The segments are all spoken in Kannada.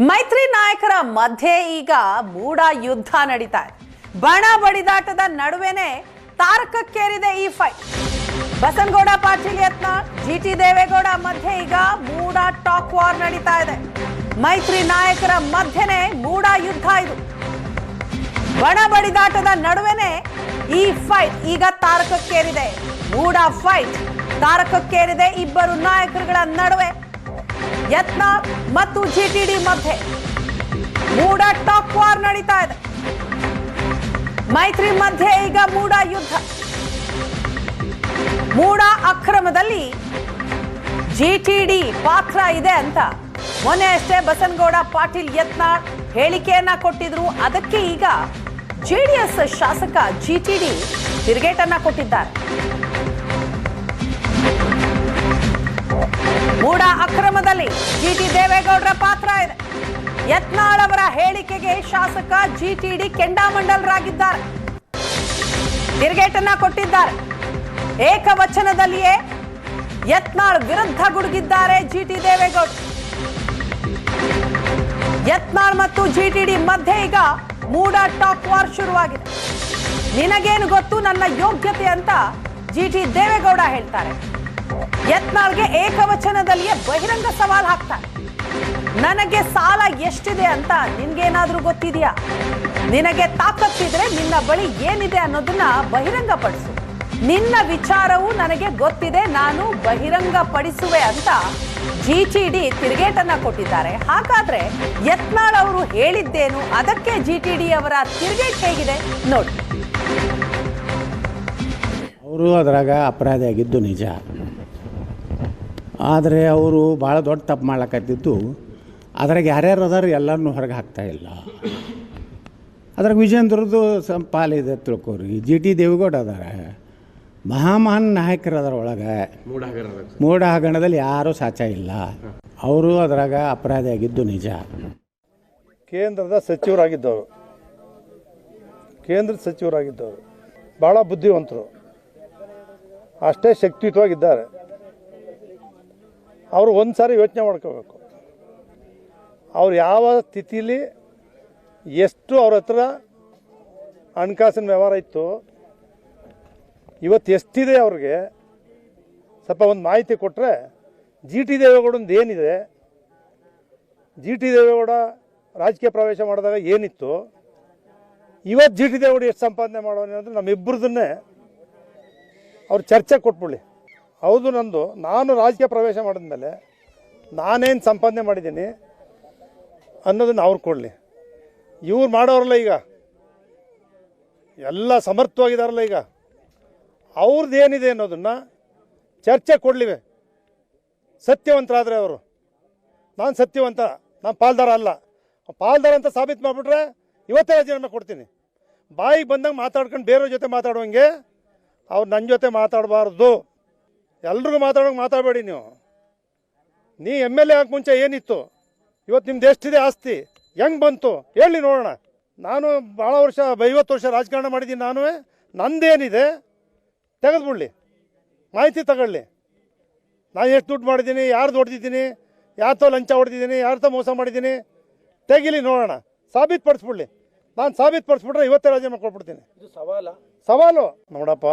ಮೈತ್ರಿ ನಾಯಕರ ಮಧ್ಯೆ ಈಗ ಮೂಡ ಯುದ್ಧ ನಡೀತಾ ಇದೆ. ಬಣ ಬಡಿದಾಟದ ನಡುವೆನೆ ತಾರಕಕ್ಕೇರಿದೆ ಈ ಫೈಟ್. ಬಸನಗೌಡ ಪಾಟೀಲ್ ಯತ್ನಾಳ್, ಜಿಟಿ ದೇವೇಗೌಡ ಮಧ್ಯೆ ಈಗ ಮೂಡ ಟಾಕ್ ವಾರ್ ನಡೀತಾ ಇದೆ. ಮೈತ್ರಿ ನಾಯಕರ ಮಧ್ಯೆನೆ ಮೂಡ ಯುದ್ಧ ಇದು. ಬಣ ಬಡಿದಾಟದ ನಡುವೆನೆ ಈ ಫೈಟ್ ಈಗ ತಾರಕಕ್ಕೇರಿದೆ. ಮೂಡ ಫೈಟ್ ತಾರಕಕ್ಕೇರಿದೆ. ಇಬ್ಬರು ನಾಯಕರುಗಳ ನಡುವೆ ಯತ್ನಾಳ್ ಮತ್ತು ಜಿಟಿಡಿ ಮಧ್ಯೆ ಮೂಡ ಟಾಕ್ ವಾರ್ ನಡೀತಾ ಇದೆ. ಮೈತ್ರಿ ಮಧ್ಯೆ ಈಗ ಮೂಡ ಯುದ್ಧ. ಮೂಡ ಅಕ್ರಮದಲ್ಲಿ ಜಿಟಿಡಿ ಪಾತ್ರ ಇದೆ ಅಂತ ಮೊನ್ನೆ ಅಷ್ಟೇ ಬಸನಗೌಡ ಪಾಟೀಲ್ ಯತ್ನಾಳ್ ಹೇಳಿಕೆಯನ್ನ ಕೊಟ್ಟಿದ್ರು. ಅದಕ್ಕೆ ಈಗ ಜೆಡಿಎಸ್ ಶಾಸಕ ಜಿಟಿಡಿ ತಿರುಗೇಟನ್ನ ಕೊಟ್ಟಿದ್ದಾರೆ. ಮೂಡ ಅಕ್ರಮದಲ್ಲಿ ಜಿಟಿ ದೇವೇಗೌಡರ ಪಾತ್ರ ಇದೆ. ಯತ್ನಾಳ್ ಅವರ ಹೇಳಿಕೆಗೆ ಶಾಸಕ ಜಿಟಿಡಿ ಕೆಂಡಾಮಂಡಲರಾಗಿದ್ದಾರೆ, ತಿರುಗೇಟನ್ನ ಕೊಟ್ಟಿದ್ದಾರೆ. ಏಕವಚನದಲ್ಲಿಯೇ ಯತ್ನಾಳ್ ವಿರುದ್ಧ ಗುಡುಗಿದ್ದಾರೆ ಜಿಟಿ ದೇವೇಗೌಡ. ಯತ್ನಾಳ್ ಮತ್ತು ಜಿಟಿಡಿ ಮಧ್ಯೆ ಈಗ ಮೂಡ ಟಾಕ್ ವಾರ್ ಶುರುವಾಗಿದೆ. ನಿನಗೇನು ಗೊತ್ತು ನನ್ನ ಯೋಗ್ಯತೆ ಅಂತ ಜಿಟಿ ದೇವೇಗೌಡ ಹೇಳ್ತಾರೆ. ಯತ್ನಾಳ್ಗೆ ಏಕವಚನದಲ್ಲಿಯೇ ಬಹಿರಂಗ ಸವಾಲ್ ಹಾಕ್ತಾರೆ. ನನಗೆ ಸಾಲ ಎಷ್ಟಿದೆ ಅಂತ ನಿನ್ಗೇನಾದ್ರೂ ಗೊತ್ತಿದೆಯಾ? ನಿನಗೆ ತಾಕತ್ತಿದ್ರೆ ನಿನ್ನ ಬಳಿ ಏನಿದೆ ಅನ್ನೋದನ್ನ ಬಹಿರಂಗ ಪಡಿಸು. ನಿನ್ನ ವಿಚಾರವು ನನಗೆ ಗೊತ್ತಿದೆ, ನಾನು ಬಹಿರಂಗ ಪಡಿಸುವೆ ಅಂತ ಜಿಟಿಡಿ ತಿರುಗೇಟನ್ನ ಕೊಟ್ಟಿದ್ದಾರೆ. ಹಾಗಾದ್ರೆ ಯತ್ನಾಳ್ ಅವರು ಹೇಳಿದ್ದೇನು? ಅದಕ್ಕೆ ಜಿಟಿಡಿ ಅವರ ತಿರುಗೇಟ್ ಹೇಗಿದೆ ನೋಡಿ. ಅವರು ಅದರಾಗ ಅಪರಾಧಿ ಆಗಿದ್ದು ನಿಜ, ಆದರೆ ಅವರು ಭಾಳ ದೊಡ್ಡ ತಪ್ಪು ಮಾಡ್ಲಕತ್ತಿದ್ದು ಅದ್ರಾಗ ಯಾರ್ಯಾರು ಅದಾರು ಎಲ್ಲರನ್ನೂ ಹೊರಗೆ ಹಾಕ್ತಾಯಿಲ್ಲ. ಅದ್ರಾಗ ವಿಜೇಂದ್ರದ್ದು ಪಾಲಿದೆ ತಿಳ್ಕೊರಿ. ಜಿಟಿ ದೇವೇಗೌಡ ಅದಾರ, ಮಹಾನ್ ನಾಯಕರು ಅದರ ಒಳಗೆ. ಮೂಢ ಹಗರಣದಲ್ಲಿ ಯಾರೂ ಸಾಚ ಇಲ್ಲ. ಅವರು ಅದರಾಗ ಅಪರಾಧಿ ಆಗಿದ್ದು ನಿಜ. ಕೇಂದ್ರದ ಸಚಿವರಾಗಿದ್ದವರು ಭಾಳ ಬುದ್ಧಿವಂತರು, ಅಷ್ಟೇ ಶಕ್ತಿಯುತವಾಗಿದ್ದಾರೆ. ಅವರು ಒಂದು ಸಾರಿ ಯೋಚನೆ ಮಾಡ್ಕೋಬೇಕು, ಅವ್ರು ಯಾವ ಸ್ಥಿತಿಲಿ ಎಷ್ಟು ಅವ್ರ ಹತ್ರ ಹಣಕಾಸಿನ ವ್ಯವಹಾರ ಇತ್ತು, ಇವತ್ತು ಎಷ್ಟಿದೆ ಅವ್ರಿಗೆ ಸ್ವಲ್ಪ ಒಂದು ಮಾಹಿತಿ ಕೊಟ್ಟರೆ. ಜಿಟಿ ದೇವೇಗೌಡಂದು ಏನಿದೆ, ಜಿಟಿ ದೇವೇಗೌಡ ರಾಜಕೀಯ ಪ್ರವೇಶ ಮಾಡಿದಾಗ ಏನಿತ್ತು, ಇವತ್ತು ಜಿಟಿ ದೇವೇಗೌಡ ಎಷ್ಟು ಸಂಪಾದನೆ ಮಾಡೋಣ ಅಂದರೆ ನಮ್ಮಿಬ್ಬರದನ್ನೇ ಅವ್ರು ಚರ್ಚೆ ಕೊಟ್ಬಿಡ್ಲಿ. ಹೌದು, ನಾನು ರಾಜಕೀಯ ಪ್ರವೇಶ ಮಾಡಿದ್ಮೇಲೆ ನಾನೇನು ಸಂಪಾದನೆ ಮಾಡಿದ್ದೀನಿ ಅನ್ನೋದನ್ನು ಅವ್ರು ಕೊಡಲಿ. ಇವ್ರು ಮಾಡೋರಲ್ಲ, ಈಗ ಎಲ್ಲ ಸಮರ್ಥವಾಗಿದ್ದಾರಲ್ಲ, ಈಗ ಅವ್ರದ್ದು ಏನಿದೆ ಅನ್ನೋದನ್ನು ಚರ್ಚೆ ಕೊಡಲಿವೆ. ಸತ್ಯವಂತರಾದರೆ ಅವರು, ನಾನು ಸತ್ಯವಂತ, ನಾನು ಪಾಲ್ದಾರ ಅಲ್ಲ, ಪಾಲ್ದಾರ ಅಂತ ಸಾಬೀತು ಮಾಡಿಬಿಟ್ರೆ ಇವತ್ತೇ ರಾಜೀನಾಮೆ ಕೊಡ್ತೀನಿ. ಬಾಯಿಗೆ ಬಂದಂಗೆ ಮಾತಾಡ್ಕೊಂಡು ಬೇರೆಯವ್ರ ಜೊತೆ ಮಾತಾಡುವಂಗೆ ಅವ್ರು ನನ್ನ ಜೊತೆ ಮಾತಾಡಬಾರ್ದು. ಎಲ್ರಿಗೂ ಮಾತಾಡಬೇಡಿ. ನೀ ಎಮ್ ಎಲ್ ಎ ಆಗೋಕ್ಕೆ ಮುಂಚೆ ಏನಿತ್ತು, ಇವತ್ತು ನಿಮ್ದು ಎಷ್ಟಿದೆ ಆಸ್ತಿ, ಹೆಂಗೆ ಬಂತು ಹೇಳಿ ನೋಡೋಣ. ನಾನು ಭಾಳ ವರ್ಷ 50 ವರ್ಷ ರಾಜಕಾರಣ ಮಾಡಿದ್ದೀನಿ. ನಂದೇನಿದೆ ತೆಗೆದುಬಿಡ್ಲಿ, ಮಾಹಿತಿ ತಗೊಳ್ಳಿ. ನಾನು ಎಷ್ಟು ದುಡ್ಡು ಮಾಡಿದ್ದೀನಿ, ಯಾರ್ದು ಹೊಡೆದಿದ್ದೀನಿ, ಯಾರ್ದೋ ಲಂಚ ಹೊಡೆದಿದ್ದೀನಿ, ಯಾರ್ದೋ ಮೋಸ ಮಾಡಿದ್ದೀನಿ, ತೆಗಿಲಿ ನೋಡೋಣ, ಸಾಬೀತು ಪಡಿಸ್ಬಿಡ್ಲಿ. ನಾನು ಸಾಬೀತು ಪಡಿಸ್ಬಿಟ್ರೆ ಇವತ್ತೇ ರಾಜೀನಾಮೆ ಕೊಟ್ಬಿಡ್ತೀನಿ. ಸವಾಲು ನೋಡಪ್ಪ.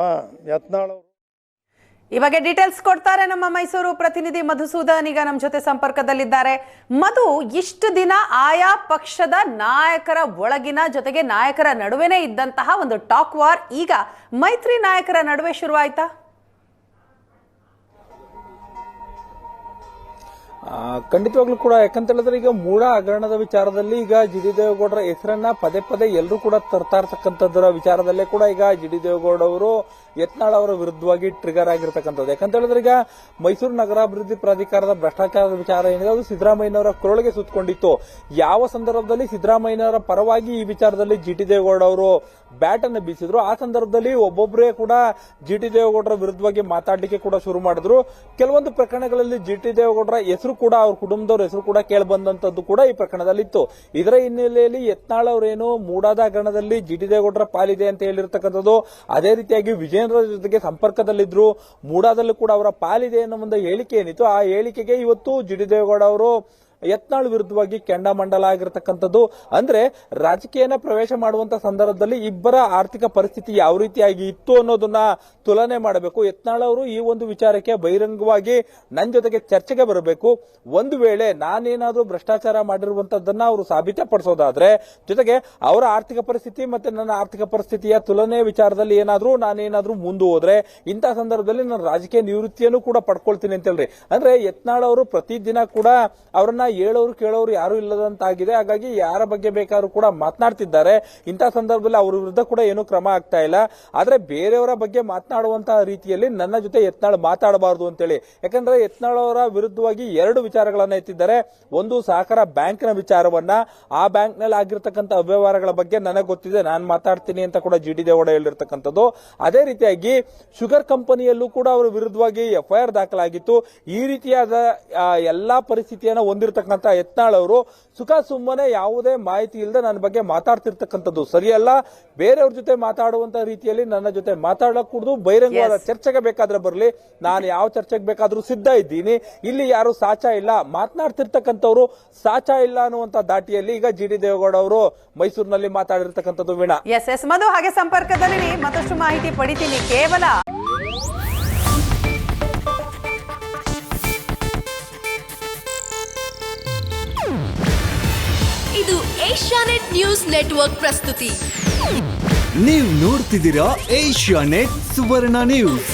ಯತ್ನಾಳ್ ಅವರು ಈ ಬಗ್ಗೆ ಡೀಟೇಲ್ಸ್ ಕೊಡ್ತಾರೆ ನಮ್ಮ ಮೈಸೂರು ಪ್ರತಿನಿಧಿ ಮಧುಸೂದನ್, ಈಗ ನಮ್ಮ ಜೊತೆ ಸಂಪರ್ಕದಲ್ಲಿದ್ದಾರೆ. ಮಧು, ಇಷ್ಟು ದಿನ ಆಯಾ ಪಕ್ಷದ ನಾಯಕರ ಒಳಗಿನ ಜೊತೆಗೆ ನಾಯಕರ ನಡುವೆನೇ ಇದ್ದಂತಹ ಒಂದು ಟಾಕ್ ವಾರ್ ಈಗ ಮೈತ್ರಿ ನಾಯಕರ ನಡುವೆ ಶುರುವಾಯ್ತಾ? ಖಂಡಿತವಾಗ್ಲೂ ಕೂಡ. ಯಾಕಂತ ಹೇಳಿದ್ರೆ ಈಗ ಮೂಡ ಹಗರಣದ ವಿಚಾರದಲ್ಲಿ ಈಗ ಜಿಡಿ ದೇವೇಗೌಡರ ಹೆಸರನ್ನ ಪದೇ ಪದೇ ಎಲ್ಲರೂ ಕೂಡ ತರ್ತಾ ಇರ್ತಕ್ಕಂಥದ್ರ ವಿಚಾರದಲ್ಲೇ ಕೂಡ ಈಗ ಜಿಡಿ ದೇವೇಗೌಡ ಅವರು ಯತ್ನಾಳ್ ಅವರ ವಿರುದ್ಧವಾಗಿ ಟ್ರಿಗರ್ ಆಗಿರ್ತಕ್ಕಂಥದ್ದು. ಯಾಕಂತ ಹೇಳಿದ್ರೆ ಈಗ ಮೈಸೂರು ನಗರಾಭಿವೃದ್ಧಿ ಪ್ರಾಧಿಕಾರದ ಭ್ರಷ್ಟಾಚಾರದ ವಿಚಾರ ಏನಿದೆ ಅದು ಸಿದ್ದರಾಮಯ್ಯನವರ ಕೊರಳಿಗೆ ಸುತ್ತಕೊಂಡಿತ್ತು. ಯಾವ ಸಂದರ್ಭದಲ್ಲಿ ಸಿದ್ದರಾಮಯ್ಯನವರ ಪರವಾಗಿ ಈ ವಿಚಾರದಲ್ಲಿ ಜಿಟಿ ದೇವೇಗೌಡ ಅವರು ಬ್ಯಾಟ್ ಅನ್ನು ಬೀಸಿದ್ರು, ಆ ಸಂದರ್ಭದಲ್ಲಿ ಒಬ್ಬೊಬ್ಬರೇ ಕೂಡ ಜಿಟಿ ದೇವೇಗೌಡರ ವಿರುದ್ಧವಾಗಿ ಮಾತಾಡಲಿಕ್ಕೆ ಕೂಡ ಶುರು ಮಾಡಿದ್ರು. ಕೆಲವೊಂದು ಪ್ರಕರಣಗಳಲ್ಲಿ ಜಿಟಿ ದೇವೇಗೌಡರ ಹೆಸರು ಕೂಡ, ಅವ್ರ ಕುಟುಂಬದವ್ರ ಹೆಸರು ಕೂಡ ಕೇಳಿ ಬಂದಂತದ್ದು ಕೂಡ ಈ ಪ್ರಕರಣದಲ್ಲಿ ಇತ್ತು. ಇದರ ಹಿನ್ನೆಲೆಯಲ್ಲಿ ಯತ್ನಾಳ್ ಅವರೇನು ಮೂಡಾದ ಹಗರಣದಲ್ಲಿ ಜಿಟಿ ದೇವೇಗೌಡರ ಪಾಲಿದೆ ಅಂತ ಹೇಳಿರ್ತಕ್ಕಂಥದ್ದು, ಅದೇ ರೀತಿಯಾಗಿ ವಿಜೇಂದ್ರ ಜೊತೆಗೆ ಸಂಪರ್ಕದಲ್ಲಿದ್ರು, ಮೂಡಾದಲ್ಲೂ ಕೂಡ ಅವರ ಪಾಲಿದೆ ಅನ್ನೋ ಒಂದು ಹೇಳಿಕೆ ಏನಿತ್ತು, ಆ ಹೇಳಿಕೆಗೆ ಇವತ್ತು ಜಿಟಿ ದೇವೇಗೌಡ ಅವರು ಯತ್ನಾಳ್ ವಿರುದ್ಧವಾಗಿ ಕೆಂಡಾಮಂಡಲ ಆಗಿರತಕ್ಕಂಥದ್ದು. ಅಂದ್ರೆ ರಾಜಕೀಯನ ಪ್ರವೇಶ ಮಾಡುವಂತ ಸಂದರ್ಭದಲ್ಲಿ ಇಬ್ಬರ ಆರ್ಥಿಕ ಪರಿಸ್ಥಿತಿ ಯಾವ ರೀತಿಯಾಗಿ ಇತ್ತು ಅನ್ನೋದನ್ನ ತುಲನೆ ಮಾಡಬೇಕು. ಯತ್ನಾಳ್ ಅವರು ಈ ಒಂದು ವಿಚಾರಕ್ಕೆ ಬಹಿರಂಗವಾಗಿ ನನ್ನ ಜೊತೆಗೆ ಚರ್ಚೆಗೆ ಬರಬೇಕು. ಒಂದು ವೇಳೆ ನಾನೇನಾದ್ರೂ ಭ್ರಷ್ಟಾಚಾರ ಮಾಡಿರುವಂತದ್ದನ್ನ ಅವರು ಸಾಬೀತಪಡಿಸೋದಾದ್ರೆ, ಜೊತೆಗೆ ಅವರ ಆರ್ಥಿಕ ಪರಿಸ್ಥಿತಿ ಮತ್ತೆ ನನ್ನ ಆರ್ಥಿಕ ಪರಿಸ್ಥಿತಿಯ ತುಲನೆ ವಿಚಾರದಲ್ಲಿ ನಾನೇನಾದ್ರೂ ಮುಂದೆ ಹೋದ್ರೆ ಇಂಥ ಸಂದರ್ಭದಲ್ಲಿ ನಾನು ರಾಜಕೀಯ ನಿವೃತ್ತಿಯನ್ನು ಕೂಡ ಪಡ್ಕೊಳ್ತೀನಿ ಅಂತ ಹೇಳ್ರಿ. ಅಂದ್ರೆ ಯತ್ನಾಳ್ ಅವರು ಪ್ರತಿದಿನ ಕೂಡ ಅವರನ್ನ ಹೇಳೋರು ಕೇಳೋರು ಯಾರು ಇಲ್ಲದಂತಾಗಿದೆ. ಹಾಗಾಗಿ ಯಾರ ಬಗ್ಗೆ ಬೇಕಾದ್ರೂ ಕೂಡ ಮಾತನಾಡ್ತಿದ್ದಾರೆ. ಇಂಥ ಸಂದರ್ಭದಲ್ಲಿ ಅವ್ರ ವಿರುದ್ಧ ಕೂಡ ಏನೂ ಕ್ರಮ ಆಗ್ತಾ ಇಲ್ಲ. ಆದ್ರೆ ಬೇರೆಯವರ ಬಗ್ಗೆ ಮಾತನಾಡುವಂತಹ ರೀತಿಯಲ್ಲಿ ನನ್ನ ಜೊತೆ ಯತ್ನಾಳ್ ಮಾತಾಡಬಾರದು ಅಂತೇಳಿ. ಯಾಕಂದ್ರೆ ಯತ್ನಾಳ್ ಅವರ ವಿರುದ್ಧವಾಗಿ 2 ವಿಚಾರಗಳನ್ನ ಎತ್ತಿದ್ದಾರೆ. ಒಂದು ಸಹಕಾರ ಬ್ಯಾಂಕ್ನ ವಿಚಾರವನ್ನ, ಆ ಬ್ಯಾಂಕ್ ನಲ್ಲಿ ಆಗಿರ್ತಕ್ಕಂಥ ಅವ್ಯವಹಾರಗಳ ಬಗ್ಗೆ ನನಗೆ ಗೊತ್ತಿದೆ, ನಾನು ಮಾತಾಡ್ತೀನಿ ಅಂತ ಕೂಡ ಜಿ ಟಿ ದೇವೇಗೌಡ ಹೇಳಿರ್ತಕ್ಕಂಥದ್ದು. ಅದೇ ರೀತಿಯಾಗಿ ಶುಗರ್ ಕಂಪನಿಯಲ್ಲೂ ಕೂಡ ಅವರ ವಿರುದ್ಧವಾಗಿ FIR ದಾಖಲಾಗಿತ್ತು. ಈ ರೀತಿಯಾದ ಎಲ್ಲಾ ಪರಿಸ್ಥಿತಿಯನ್ನ ಹೊಂದಿರತಕ್ಕಂಥ ಯತ್ನಾಳ್ ಅವರು ಸುಖ ಸುಮ್ಮನೆ ಯಾವುದೇ ಮಾಹಿತಿ ಇಲ್ಲದೆ ನನ್ನ ಬಗ್ಗೆ ಮಾತಾಡ್ತಿರ್ತಕ್ಕಂಥದ್ದು ಸರಿಯಲ್ಲ. ಬೇರೆಯವ್ರ ಜೊತೆ ಮಾತಾಡುವಂತ ರೀತಿಯಲ್ಲಿ ನನ್ನ ಜೊತೆ ಮಾತಾಡಕೂಡದು. ಬಹಿರಂಗವಾದ ಚರ್ಚೆಗೆ ಬೇಕಾದ್ರೆ ಬರಲಿ, ನಾನು ಯಾವ ಚರ್ಚೆಗೆ ಬೇಕಾದ್ರೂ ಸಿದ್ಧ ಇದ್ದೀನಿ. ಇಲ್ಲಿ ಯಾರು ಸಾಚಾ ಇಲ್ಲ, ಮಾತನಾಡ್ತಿರ್ತಕ್ಕಂಥವ್ರು ಸಾಚಾ ಇಲ್ಲ ಅನ್ನುವಂತ ದಾಟಿಯಲ್ಲಿ ಈಗ ಜಿ ಟಿ ದೇವೇಗೌಡ ಅವರು ಮೈಸೂರಿನಲ್ಲಿ ಮಾತಾಡಿರ್ತಕ್ಕಂಥದ್ದು. ವೀಣಾ, ಎಸ್ ಮಧು, ಹಾಗೆ ಸಂಪರ್ಕದಲ್ಲಿ ಮತ್ತಷ್ಟು ಮಾಹಿತಿ ಪಡಿತೀನಿ. ಕೇವಲ ಇದು ಏಷ್ಯಾನೆಟ್ ನ್ಯೂಸ್ ನೆಟ್ವರ್ಕ್ ಪ್ರಸ್ತುತಿ. ನೀವು ನೋಡ್ತಿದ್ದೀರಾ ಏಷ್ಯಾನೆಟ್ ಸುವರ್ಣ ನ್ಯೂಸ್.